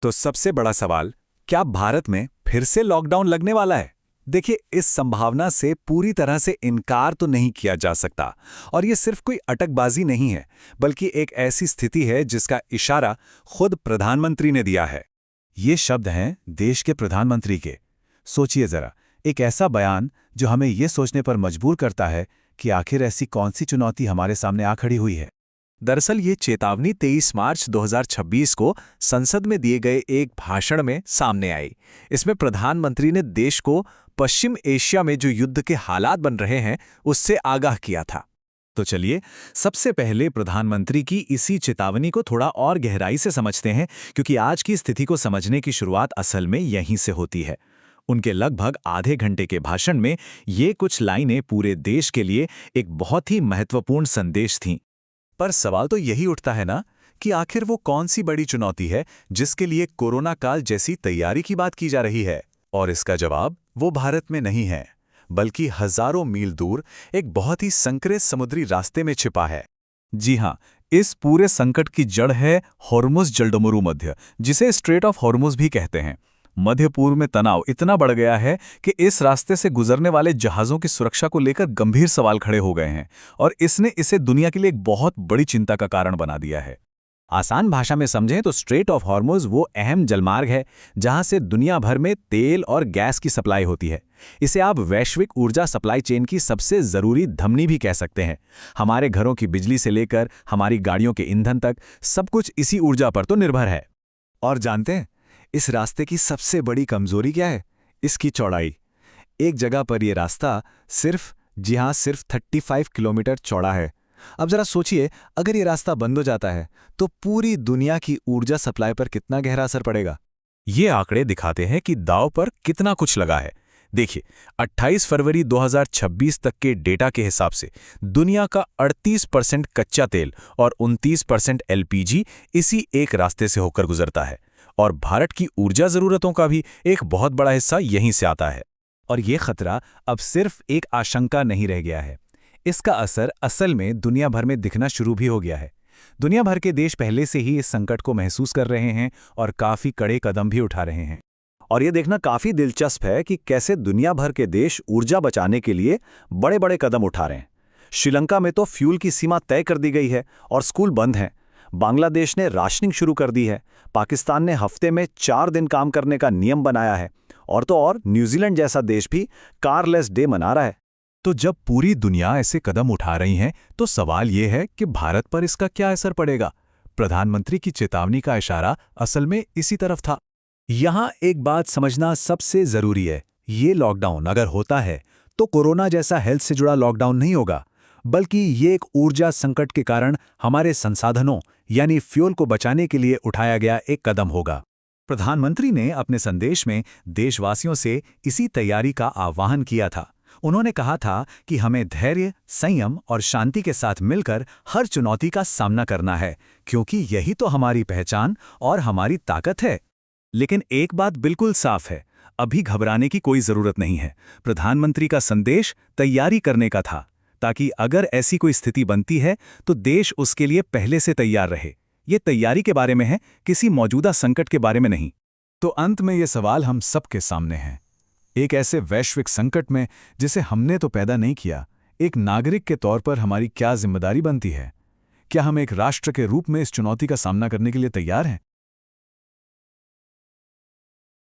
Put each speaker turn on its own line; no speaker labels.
तो सबसे बड़ा सवाल, क्या भारत में फिर से लॉकडाउन लगने वाला है? देखिए, इस संभावना से पूरी तरह से इनकार तो नहीं किया जा सकता। और ये सिर्फ कोई अटकबाजी नहीं है, बल्कि एक ऐसी स्थिति है जिसका इशारा खुद प्रधानमंत्री ने दिया है।
ये शब्द हैं देश के प्रधानमंत्री के। सोचिए जरा, एक ऐसा बयान जो हमें ये सोचने पर मजबूर करता है कि आखिर ऐसी कौन सी चुनौती हमारे सामने आ खड़ी हुई है।
दरअसल ये चेतावनी 23 मार्च 2026 को संसद में दिए गए एक भाषण में सामने आई। इसमें प्रधानमंत्री ने देश को पश्चिम एशिया में जो युद्ध के हालात बन रहे हैं उससे आगाह किया था।
तो चलिए, सबसे पहले प्रधानमंत्री की इसी चेतावनी को थोड़ा और गहराई से समझते हैं, क्योंकि आज की स्थिति को समझने की शुरुआत असल में यहीं से होती है। उनके लगभग आधे घंटे के भाषण में ये कुछ लाइनें पूरे देश के लिए एक बहुत ही महत्वपूर्ण संदेश थीं।
पर सवाल तो यही उठता है ना कि आखिर वो कौन सी बड़ी चुनौती है जिसके लिए कोरोना काल जैसी तैयारी की बात की जा रही है। और इसका जवाब वो भारत में नहीं है, बल्कि हजारों मील दूर एक बहुत ही संकरे समुद्री रास्ते में छिपा है।
जी हाँ, इस पूरे संकट की जड़ है हॉर्मुज़ जलडोमरू मध्य, जिसे स्ट्रेट ऑफ हॉर्मुज़ भी कहते हैं। मध्य पूर्व में तनाव इतना बढ़ गया है कि इस रास्ते से गुजरने वाले जहाज़ों की सुरक्षा को लेकर गंभीर सवाल खड़े हो गए हैं, और इसने इसे दुनिया के लिए एक बहुत बड़ी चिंता का कारण बना दिया है। आसान भाषा में समझें तो स्ट्रेट ऑफ हॉर्मुज़ वो अहम जलमार्ग है जहां से दुनिया भर में तेल और गैस की सप्लाई होती है। इसे आप वैश्विक ऊर्जा सप्लाई चेन की सबसे ज़रूरी धमनी भी कह सकते हैं। हमारे घरों की बिजली से लेकर हमारी गाड़ियों के ईंधन तक सब कुछ इसी ऊर्जा पर तो निर्भर है।
और जानते हैं, इस रास्ते की सबसे बड़ी कमजोरी क्या है? इसकी चौड़ाई। एक जगह पर यह रास्ता सिर्फ 35 किलोमीटर चौड़ा है। अब जरा सोचिए, अगर ये रास्ता बंद हो जाता है तो पूरी दुनिया की ऊर्जा सप्लाई पर कितना गहरा असर पड़ेगा।
ये आंकड़े दिखाते हैं कि दांव पर कितना कुछ लगा है। देखिए, 28 फरवरी 2026 तक के डेटा के हिसाब से दुनिया का 38% कच्चा तेल और 29% एलपीजी इसी एक रास्ते से होकर गुजरता है। और भारत की ऊर्जा जरूरतों का भी एक बहुत बड़ा हिस्सा यहीं से आता है।
और ये खतरा अब सिर्फ एक आशंका नहीं रह गया है, इसका असर असल में दुनिया भर में दिखना शुरू भी हो गया है। दुनिया भर के देश पहले से ही इस संकट को महसूस कर रहे हैं और काफी कड़े कदम भी उठा रहे हैं।
और ये देखना काफी दिलचस्प है कि कैसे दुनिया भर के देश ऊर्जा बचाने के लिए बड़े बड़े कदम उठा रहे हैं। श्रीलंका में तो फ्यूल की सीमा तय कर दी गई है और स्कूल बंद हैं। बांग्लादेश ने राशनिंग शुरू कर दी है। पाकिस्तान ने हफ्ते में 4 दिन काम करने का नियम बनाया है। और तो और न्यूजीलैंड जैसा देश भी कारलेस डे मना रहा है।
तो जब पूरी दुनिया ऐसे कदम उठा रही है तो सवाल ये है कि भारत पर इसका क्या असर पड़ेगा। प्रधानमंत्री की चेतावनी का इशारा असल में इसी तरफ था।
यहाँ एक बात समझना सबसे जरूरी है, ये लॉकडाउन अगर होता है तो कोरोना जैसा हेल्थ से जुड़ा लॉकडाउन नहीं होगा, बल्कि ये एक ऊर्जा संकट के कारण हमारे संसाधनों यानी फ्यूल को बचाने के लिए उठाया गया एक कदम होगा। प्रधानमंत्री ने अपने संदेश में देशवासियों से इसी तैयारी का आह्वान किया था। उन्होंने कहा था कि हमें धैर्य, संयम और शांति के साथ मिलकर हर चुनौती का सामना करना है, क्योंकि यही तो हमारी पहचान और हमारी ताकत है। लेकिन एक बात बिल्कुल साफ है, अभी घबराने की कोई जरूरत नहीं है। प्रधानमंत्री का संदेश तैयारी करने का था, ताकि अगर ऐसी कोई स्थिति बनती है तो देश उसके लिए पहले से तैयार रहे। ये तैयारी के बारे में है, किसी मौजूदा संकट के बारे में नहीं।
तो अंत में ये सवाल हम सबके सामने है। एक ऐसे वैश्विक संकट में जिसे हमने तो पैदा नहीं किया, एक नागरिक के तौर पर हमारी क्या जिम्मेदारी बनती है? क्या हम एक राष्ट्र के रूप में इस चुनौती का सामना करने के लिए तैयार हैं?